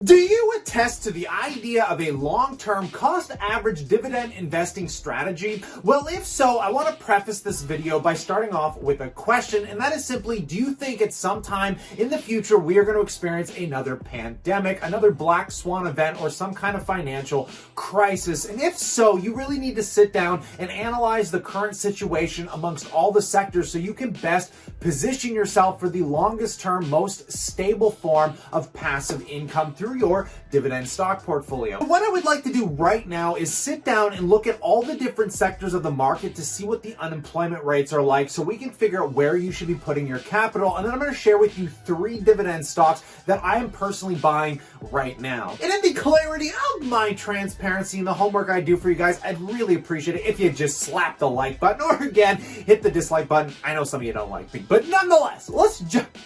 Do you attest to the idea of a long-term cost-average dividend investing strategy? Well, if so, I want to preface this video by starting off with a question, and that is simply, do you think at some time in the future we are going to experience another pandemic, another black swan event, or some kind of financial crisis? And if so, you really need to sit down and analyze the current situation amongst all the sectors so you can best position yourself for the longest-term, most stable form of passive income through your dividend stock portfolio. What I would like to do right now is sit down and look at all the different sectors of the market to see what the unemployment rates are like so we can figure out where you should be putting your capital. And then I'm going to share with you 3 dividend stocks that I am personally buying right now. And in the clarity of my transparency and the homework I do for you guys, I'd really appreciate it if you just slap the like button or again, hit the dislike button. I know some of you don't like me, but nonetheless, let's jump.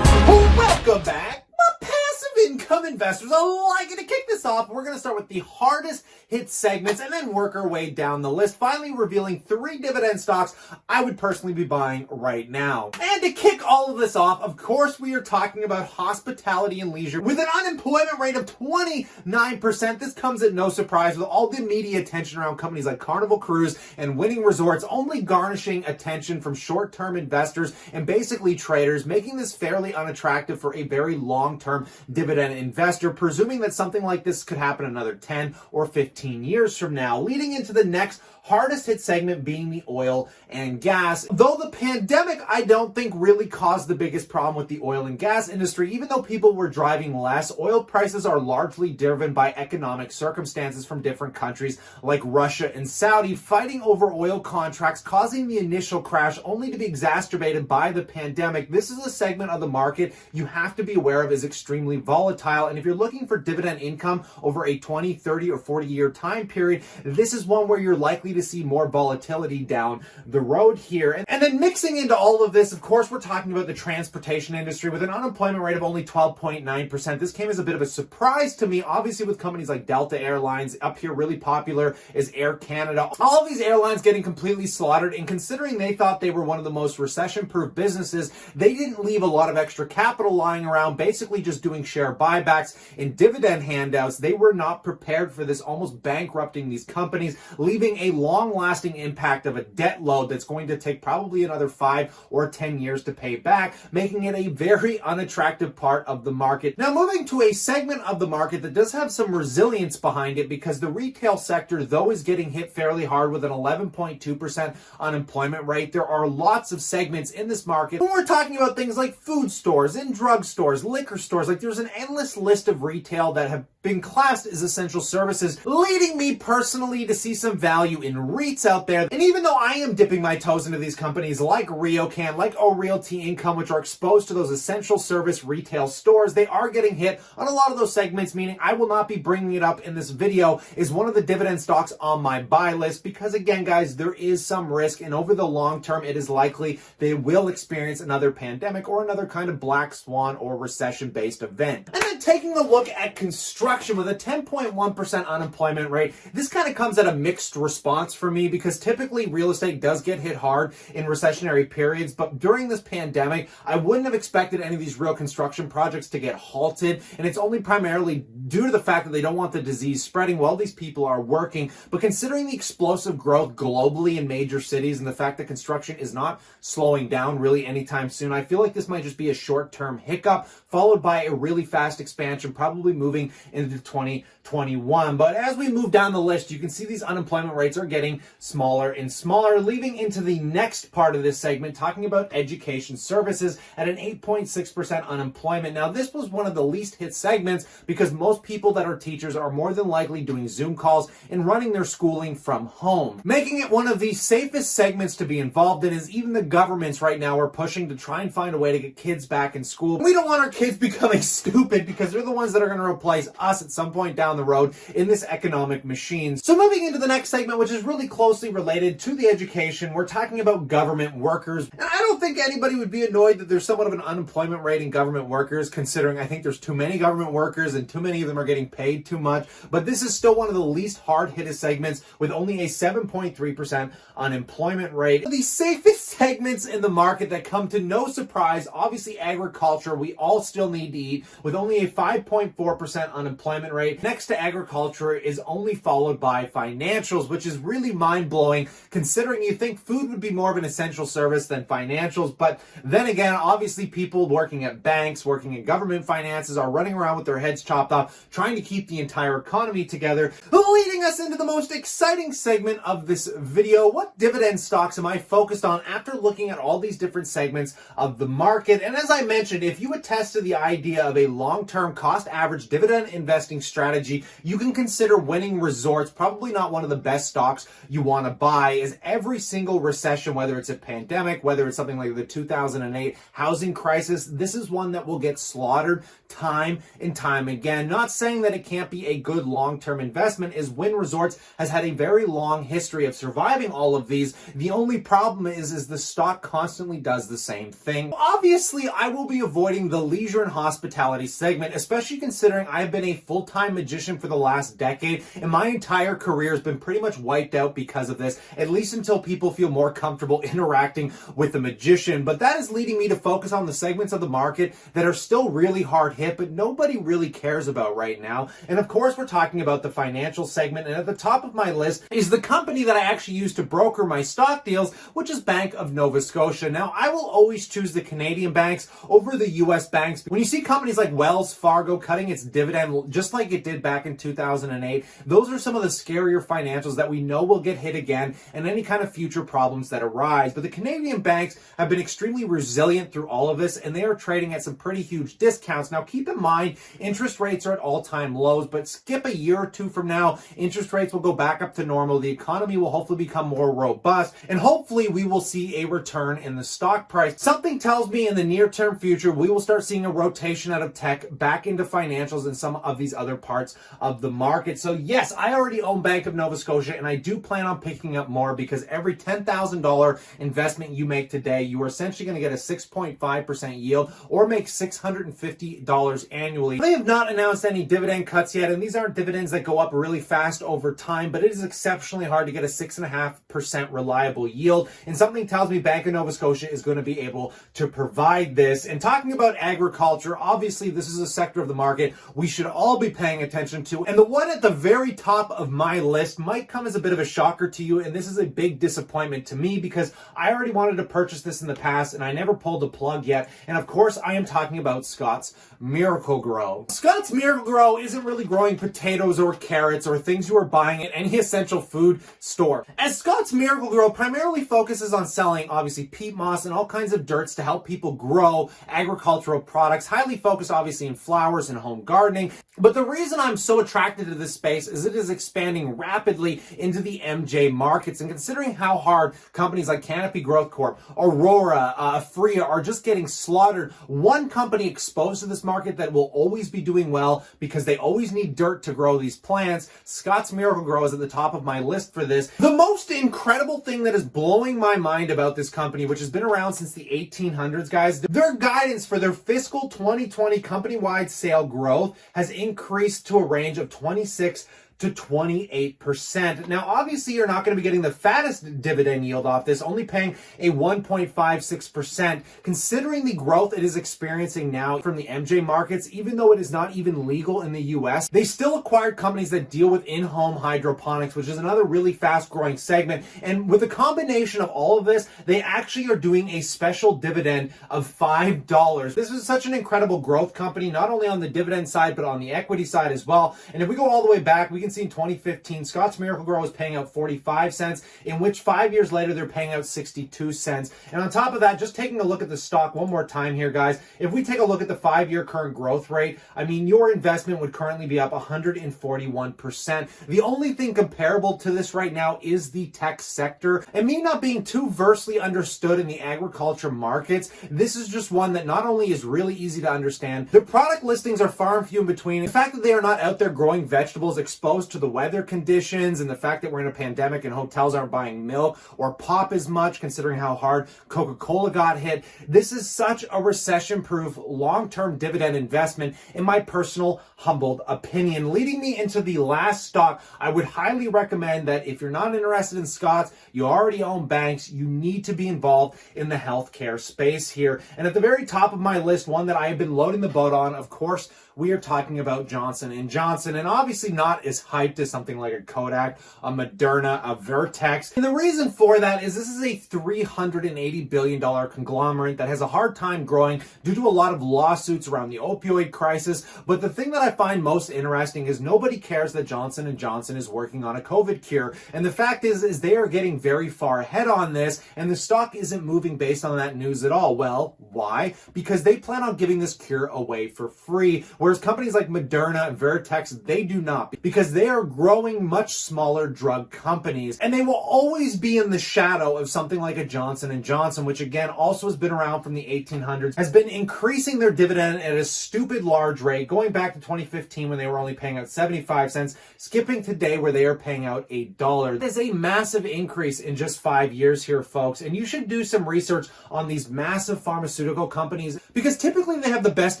Welcome back, my passive income investors. I like it. To kick this off, we're going to start with the hardest hit segments and then work our way down the list, finally revealing 3 dividend stocks I would personally be buying right now. And to kick all of this off, of course, we are talking about hospitality and leisure with an unemployment rate of 29%. This comes at no surprise with all the media attention around companies like Carnival Cruise and Winning Resorts only garnishing attention from short-term investors and basically traders, making this fairly unattractive for a very long-term dividend investor, presuming that something like this could happen another 10 or 15 years from now, leading into the next hardest hit segment being the oil and gas. Though the pandemic, I don't think really caused the biggest problem with the oil and gas industry. Even though people were driving less, oil prices are largely driven by economic circumstances from different countries like Russia and Saudi fighting over oil contracts, causing the initial crash only to be exacerbated by the pandemic. This is a segment of the market you have to be aware of is extremely volatile. And if you're looking for dividend income over a 20, 30, or 40-year time period, this is one where you're likely to see more volatility down the road here. And then mixing into all of this, of course, we're talking about the transportation industry with an unemployment rate of only 12.9%. This came as a bit of a surprise to me, obviously with companies like Delta Airlines. Up here, really popular is Air Canada. All of these airlines getting completely slaughtered, and considering they thought they were one of the most recession-proof businesses, they didn't leave a lot of extra capital lying around, basically just doing share buybacks and dividend handouts. They were not prepared for this, almost bankrupting these companies, leaving a long-lasting impact of a debt load that's going to take probably another 5 or 10 years to pay back, making it a very unattractive part of the market. Now, moving to a segment of the market that does have some resilience behind it, because the retail sector, though, is getting hit fairly hard with an 11.2% unemployment rate. There are lots of segments in this market when we're talking about things like food stores and drug stores, liquor stores. Like, there's an endless list of retail that have been classed as essential services, leading me personally to see some value in REITs out there. And even though I am dipping my toes into these companies like RioCan, like Realty Income, which are exposed to those essential service retail stores, they are getting hit on a lot of those segments, meaning I will not be bringing it up in this video is one of the dividend stocks on my buy list, because again, guys, there is some risk, and over the long term, it is likely they will experience another pandemic or another kind of black swan or recession-based event. And then taking a look at construction with a 10.1% unemployment rate, this kind of comes at a mixed response for me, because typically real estate does get hit hard in recessionary periods, but during this pandemic, I wouldn't have expected any of these real construction projects to get halted, and it's only primarily due to the fact that they don't want the disease spreading while these people are working. But considering the explosive growth globally in major cities and the fact that construction is not slowing down really anytime soon, I feel like this might just be a short-term hiccup followed by a really fast expansion, probably moving into 2021. But as we move down the list, you can see these unemployment rates are getting smaller and smaller, leading into the next part of this segment, talking about education services at an 8.6% unemployment. Now, this was one of the least hit segments because most people that are teachers are more than likely doing Zoom calls and running their schooling from home, making it one of the safest segments to be involved in, as even the governments right now are pushing to try and find a way to get kids back in school. We don't want our kids becoming stupid, because they're the ones that are going to replace us loss at some point down the road in this economic machine. So moving into the next segment, which is really closely related to the education, we're talking about government workers. And I don't think anybody would be annoyed that there's somewhat of an unemployment rate in government workers, considering I think there's too many government workers and too many of them are getting paid too much. But this is still one of the least hard-hit segments with only a 7.3% unemployment rate. The safest segments in the market that come to no surprise, obviously agriculture, we all still need to eat, with only a 5.4% unemployment rate. Next to agriculture is only followed by financials, which is really mind-blowing considering you think food would be more of an essential service than financials. But then again, obviously people working at banks, working in government finances are running around with their heads chopped off, trying to keep the entire economy together, leading us into the most exciting segment of this video. What dividend stocks am I focused on after looking at all these different segments of the market? And as I mentioned, if you attest to the idea of a long-term cost average dividend investing strategy, you can consider winning resorts probably not one of the best stocks you want to buy, as every single recession, whether it's a pandemic, whether it's something like the 2008 housing crisis, this is one that will get slaughtered time and time again. Not saying that it can't be a good long-term investment, as Wynn Resorts has had a very long history of surviving all of these. The only problem is the stock constantly does the same thing. Obviously, I will be avoiding the leisure and hospitality segment, especially considering I've been a full-time magician for the last decade, and my entire career has been pretty much wiped out because of this, at least until people feel more comfortable interacting with a magician. But that is leading me to focus on the segments of the market that are still really hard hit, but nobody really cares about right now. And of course, we're talking about the financial segment, and at the top of my list is the company that I actually use to broker my stock deals, which is Bank of Nova Scotia. Now, I will always choose the Canadian banks over the US banks. When you see companies like Wells Fargo cutting its dividend just like it did back in 2008, those are some of the scarier financials that we know will get hit again, and any kind of future problems that arise. But the Canadian banks have been extremely resilient through all of this, and they are trading at some pretty huge discounts. Now, keep in mind, interest rates are at all-time lows, but skip a year or two from now, interest rates will go back up to normal. The economy will hopefully become more robust, and hopefully we will see a return in the stock price. Something tells me in the near-term future, we will start seeing a rotation out of tech back into financials and some of these other parts of the market. So yes, I already own Bank of Nova Scotia, and I do plan on picking up more, because every $10,000 investment you make today, you are essentially going to get a 6.5% yield or make $650 annually. They have not announced any dividend cuts yet, and these aren't dividends that go up really fast over time, but it is exceptionally hard to get a 6.5% reliable yield, and something tells me Bank of Nova Scotia is going to be able to provide this. And talking about agriculture, obviously this is a sector of the market we should all be paying attention to, and the one at the very top of my list might come as a bit of a shocker to you, and this is a big disappointment to me because I already wanted to purchase this in the past and I never pulled the plug yet. And of course, I am talking about Scott's Miracle-Gro. Scott's Miracle-Gro isn't really growing potatoes or carrots or things you are buying at any essential food store, as Scott's Miracle-Gro primarily focuses on selling obviously peat moss and all kinds of dirts to help people grow agricultural products, highly focused obviously in flowers and home gardening. But the reason I'm so attracted to this space is it is expanding rapidly into the MJ markets, and considering how hard companies like Canopy Growth Corp, Aurora, Afria are just getting slaughtered, one company exposed to this market that will always be doing well because they always need dirt to grow these plants, Scott's Miracle-Gro is at the top of my list for this. The most incredible thing that is blowing my mind about this company, which has been around since the 1800s, guys, their guidance for their fiscal 2020 company-wide sale growth has increased to a range of 26 to 28%. Now, obviously, you're not going to be getting the fattest dividend yield off this, only paying a 1.56%. Considering the growth it is experiencing now from the MJ markets, even though it is not even legal in the US, they still acquired companies that deal with in-home hydroponics, which is another really fast-growing segment. And with a combination of all of this, they actually are doing a special dividend of $5. This is such an incredible growth company, not only on the dividend side, but on the equity side as well. And if we go all the way back, we can currency in 2015, Scotts Miracle-Gro was paying out 45 cents, in which 5 years later, they're paying out 62 cents. And on top of that, just taking a look at the stock one more time here, guys, if we take a look at the 5-year current growth rate, I mean, your investment would currently be up 141%. The only thing comparable to this right now is the tech sector. And me not being too versely understood in the agriculture markets, this is just one that not only is really easy to understand, the product listings are far and few in between. The fact that they are not out there growing vegetables exposed to the weather conditions, and the fact that we're in a pandemic and hotels aren't buying milk or pop as much, considering how hard Coca-Cola got hit, this is such a recession-proof, long-term dividend investment, in my personal humbled opinion. Leading me into the last stock, I would highly recommend that if you're not interested in Scott's, you already own banks, you need to be involved in the healthcare space here. And at the very top of my list, one that I have been loading the boat on, of course, we are talking about Johnson & Johnson, and obviously not as hyped as something like a Kodak, a Moderna, a Vertex. And the reason for that is this is a $380 billion conglomerate that has a hard time growing due to a lot of lawsuits around the opioid crisis. But the thing that I find most interesting is nobody cares that Johnson & Johnson is working on a COVID cure. And the fact is they are getting very far ahead on this, and the stock isn't moving based on that news at all. Well, why? Because they plan on giving this cure away for free. Whereas companies like Moderna and Vertex, they do not, because they are growing much smaller drug companies, and they will always be in the shadow of something like a Johnson & Johnson, which again also has been around from the 1800s, has been increasing their dividend at a stupid large rate, going back to 2015 when they were only paying out 75 cents, skipping today where they are paying out $8. That is a massive increase in just 5 years here, folks, and you should do some research on these massive pharmaceutical companies, because typically they have the best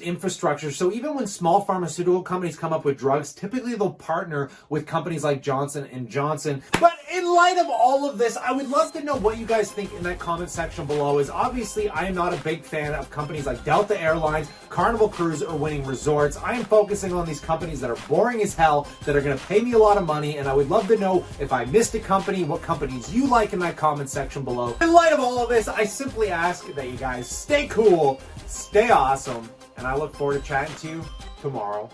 infrastructure. So even when small pharmaceutical companies come up with drugs, typically they'll partner with companies like Johnson & Johnson. But in light of all of this, I would love to know what you guys think in that comment section below. Is obviously I am not a big fan of companies like Delta Airlines, Carnival Cruise, or Winning Resorts. I am focusing on these companies that are boring as hell, that are going to pay me a lot of money, and I would love to know if I missed a company, what companies you like in that comment section below. In light of all of this, I simply ask that you guys stay cool, stay awesome, and I look forward to chatting to you tomorrow.